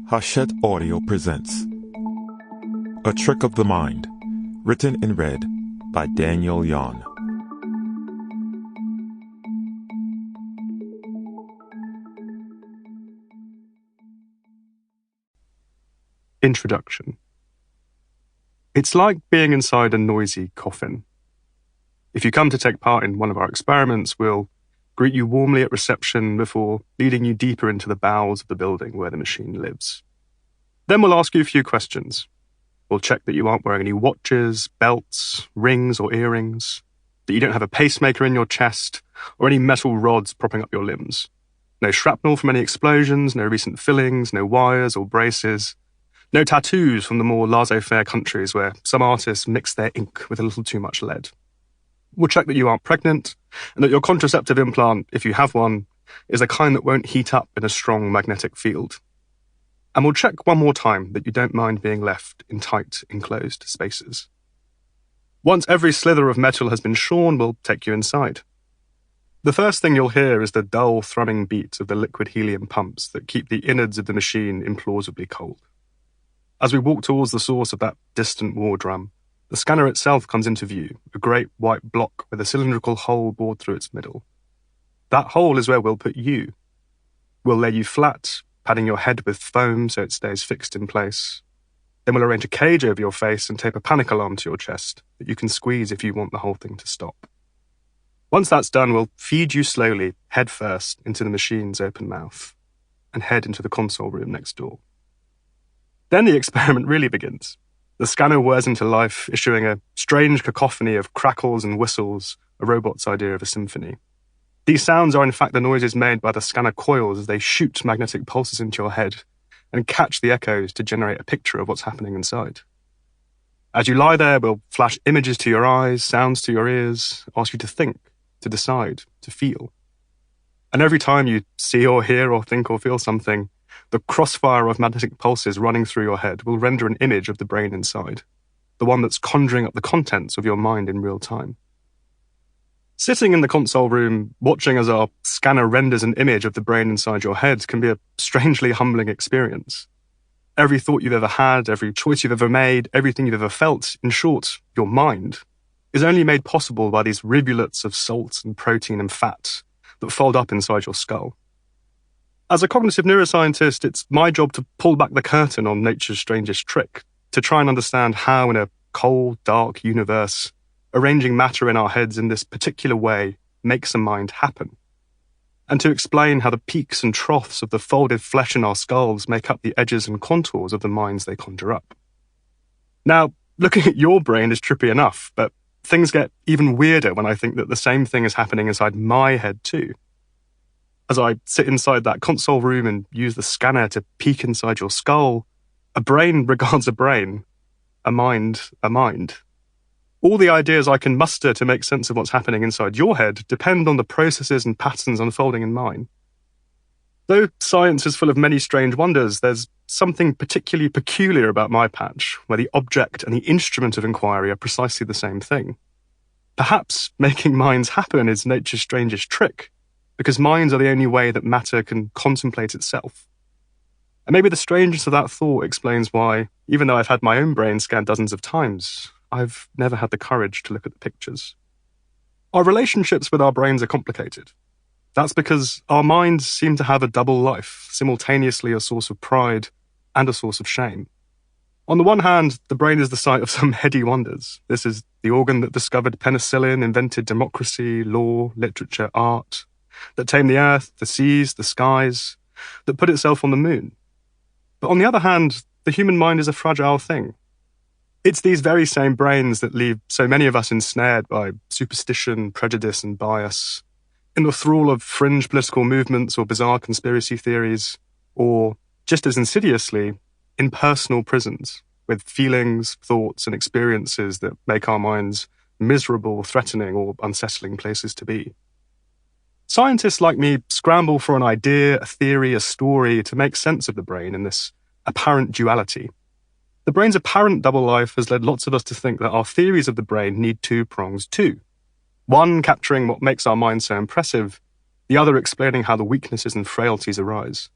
Hachette Audio presents A Trick of the Mind, written and read by Daniel Yon. Introduction. It's like being inside a noisy coffin. If you come to take part in one of our experiments, we'll greet you warmly at reception before leading you deeper into the bowels of the building where the machine lives. Then we'll ask you a few questions. We'll check that you aren't wearing any watches, belts, rings or earrings, that you don't have a pacemaker in your chest, or any metal rods propping up your limbs. No shrapnel from any explosions, no recent fillings, no wires or braces, no tattoos from the more laissez-faire countries where some artists mix their ink with a little too much lead. We'll check that you aren't pregnant, and that your contraceptive implant, if you have one, is the kind that won't heat up in a strong magnetic field. And we'll check one more time that you don't mind being left in tight, enclosed spaces. Once every slither of metal has been shorn, we'll take you inside. The first thing you'll hear is the dull, thrumming beat of the liquid helium pumps that keep the innards of the machine implausibly cold. As we walk towards the source of that distant war drum, the scanner itself comes into view, a great white block with a cylindrical hole bored through its middle. That hole is where we'll put you. We'll lay you flat, padding your head with foam so it stays fixed in place. Then we'll arrange a cage over your face and tape a panic alarm to your chest that you can squeeze if you want the whole thing to stop. Once that's done, we'll feed you slowly, head first, into the machine's open mouth, and head into the console room next door. Then the experiment really begins. The scanner whirs into life, issuing a strange cacophony of crackles and whistles, a robot's idea of a symphony. These sounds are in fact the noises made by the scanner coils as they shoot magnetic pulses into your head and catch the echoes to generate a picture of what's happening inside. As you lie there, we'll flash images to your eyes, sounds to your ears, ask you to think, to decide, to feel. And every time you see or hear or think or feel something, the crossfire of magnetic pulses running through your head will render an image of the brain inside, the one that's conjuring up the contents of your mind in real time. Sitting in the console room, watching as our scanner renders an image of the brain inside your head can be a strangely humbling experience. Every thought you've ever had, every choice you've ever made, everything you've ever felt, in short, your mind, is only made possible by these rivulets of salt and protein and fat that fold up inside your skull. As a cognitive neuroscientist, it's my job to pull back the curtain on nature's strangest trick, to try and understand how in a cold, dark universe, arranging matter in our heads in this particular way makes a mind happen, and to explain how the peaks and troughs of the folded flesh in our skulls make up the edges and contours of the minds they conjure up. Now, looking at your brain is trippy enough, but things get even weirder when I think that the same thing is happening inside my head too. As I sit inside that console room and use the scanner to peek inside your skull, a brain regards a brain, a mind a mind. All the ideas I can muster to make sense of what's happening inside your head depend on the processes and patterns unfolding in mine. Though science is full of many strange wonders, there's something particularly peculiar about my patch, where the object and the instrument of inquiry are precisely the same thing. Perhaps making minds happen is nature's strangest trick, because minds are the only way that matter can contemplate itself. And maybe the strangeness of that thought explains why, even though I've had my own brain scanned dozens of times, I've never had the courage to look at the pictures. Our relationships with our brains are complicated. That's because our minds seem to have a double life, simultaneously a source of pride and a source of shame. On the one hand, the brain is the site of some heady wonders. This is the organ that discovered penicillin, invented democracy, law, literature, art, that tamed the earth, the seas, the skies, that put itself on the moon. But on the other hand, the human mind is a fragile thing. It's these very same brains that leave so many of us ensnared by superstition, prejudice, and bias, in the thrall of fringe political movements or bizarre conspiracy theories, or, just as insidiously, in personal prisons, with feelings, thoughts, and experiences that make our minds miserable, threatening, or unsettling places to be. Scientists like me scramble for an idea, a theory, a story to make sense of the brain in this apparent duality. The brain's apparent double life has led lots of us to think that our theories of the brain need two prongs too. One capturing what makes our mind so impressive, the other explaining how the weaknesses and frailties arise.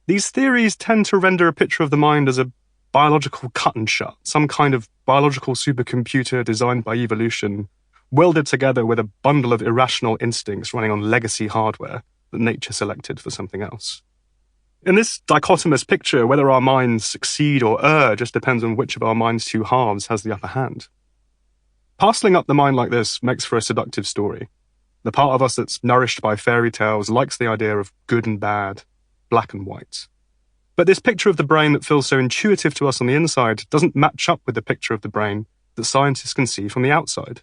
These theories tend to render a picture of the mind as a biological cut and shut, some kind of biological supercomputer designed by evolution, welded together with a bundle of irrational instincts running on legacy hardware that nature selected for something else. In this dichotomous picture, whether our minds succeed or err just depends on which of our mind's two halves has the upper hand. Parceling up the mind like this makes for a seductive story. The part of us that's nourished by fairy tales likes the idea of good and bad, black and white. But this picture of the brain that feels so intuitive to us on the inside doesn't match up with the picture of the brain that scientists can see from the outside.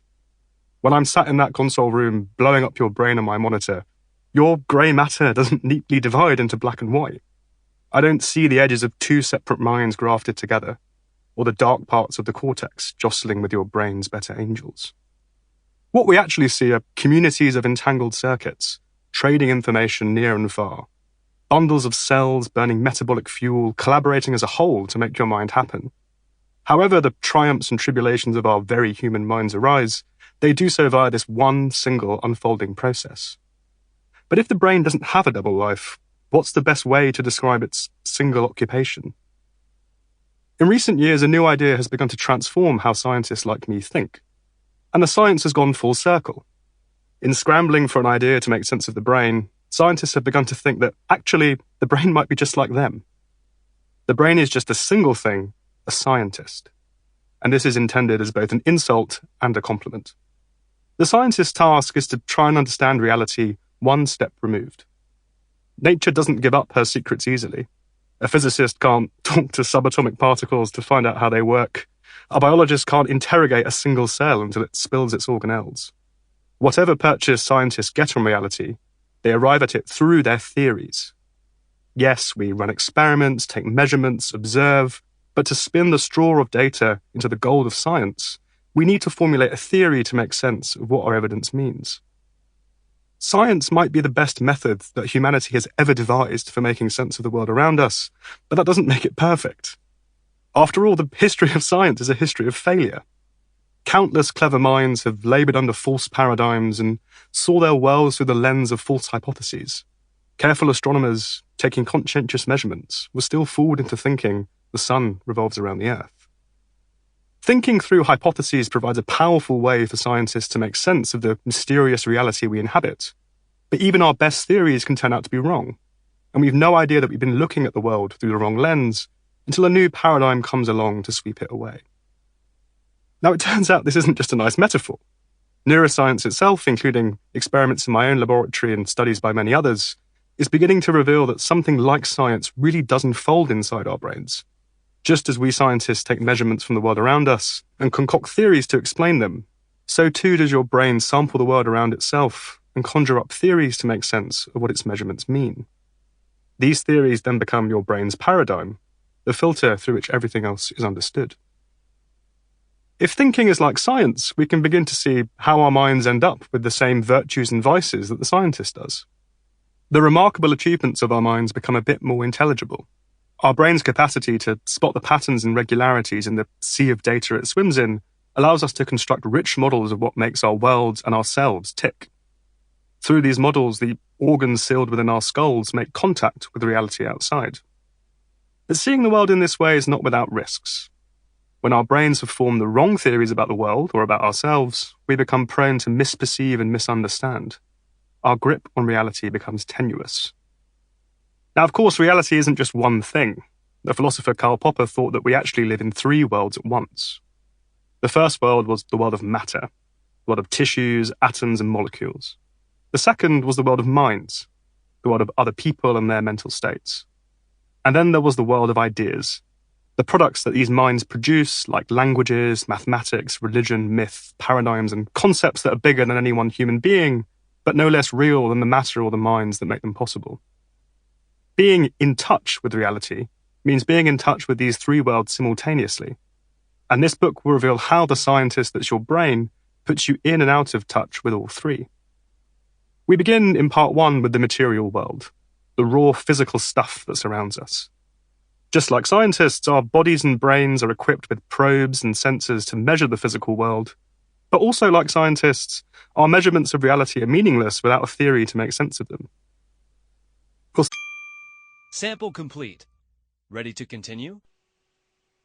When I'm sat in that console room blowing up your brain on my monitor, your grey matter doesn't neatly divide into black and white. I don't see the edges of two separate minds grafted together, or the dark parts of the cortex jostling with your brain's better angels. What we actually see are communities of entangled circuits, trading information near and far, bundles of cells burning metabolic fuel, collaborating as a whole to make your mind happen. However the triumphs and tribulations of our very human minds arise, they do so via this one single unfolding process. But if the brain doesn't have a double life, what's the best way to describe its single occupation? In recent years, a new idea has begun to transform how scientists like me think. And the science has gone full circle. In scrambling for an idea to make sense of the brain, scientists have begun to think that actually the brain might be just like them. The brain is just a single thing, a scientist. And this is intended as both an insult and a compliment. The scientist's task is to try and understand reality one step removed. Nature doesn't give up her secrets easily. A physicist can't talk to subatomic particles to find out how they work. A biologist can't interrogate a single cell until it spills its organelles. Whatever purchase scientists get on reality, they arrive at it through their theories. Yes, we run experiments, take measurements, observe, but to spin the straw of data into the gold of science, we need to formulate a theory to make sense of what our evidence means. Science might be the best method that humanity has ever devised for making sense of the world around us, but that doesn't make it perfect. After all, the history of science is a history of failure. Countless clever minds have laboured under false paradigms and saw their worlds through the lens of false hypotheses. Careful astronomers, taking conscientious measurements, were still fooled into thinking the sun revolves around the Earth. Thinking through hypotheses provides a powerful way for scientists to make sense of the mysterious reality we inhabit. But even our best theories can turn out to be wrong, and we've no idea that we've been looking at the world through the wrong lens until a new paradigm comes along to sweep it away. Now, it turns out this isn't just a nice metaphor. Neuroscience itself, including experiments in my own laboratory and studies by many others, is beginning to reveal that something like science really does unfold inside our brains. Just as we scientists take measurements from the world around us and concoct theories to explain them, so too does your brain sample the world around itself and conjure up theories to make sense of what its measurements mean. These theories then become your brain's paradigm, the filter through which everything else is understood. If thinking is like science, we can begin to see how our minds end up with the same virtues and vices that the scientist does. The remarkable achievements of our minds become a bit more intelligible. Our brain's capacity to spot the patterns and regularities in the sea of data it swims in allows us to construct rich models of what makes our worlds and ourselves tick. Through these models, the organs sealed within our skulls make contact with reality outside. But seeing the world in this way is not without risks. When our brains have formed the wrong theories about the world or about ourselves, we become prone to misperceive and misunderstand. Our grip on reality becomes tenuous. Now, of course, reality isn't just one thing. The philosopher Karl Popper thought that we actually live in three worlds at once. The first world was the world of matter, the world of tissues, atoms, and molecules. The second was the world of minds, the world of other people and their mental states. And then there was the world of ideas, the products that these minds produce, like languages, mathematics, religion, myth, paradigms, and concepts that are bigger than any one human being, but no less real than the matter or the minds that make them possible. Being in touch with reality means being in touch with these three worlds simultaneously. And this book will reveal how the scientist that's your brain puts you in and out of touch with all three. We begin in part one with the material world, the raw physical stuff that surrounds us. Just like scientists, our bodies and brains are equipped with probes and sensors to measure the physical world. But also like scientists, our measurements of reality are meaningless without a theory to make sense of them. Of course, Sample complete. Ready to continue?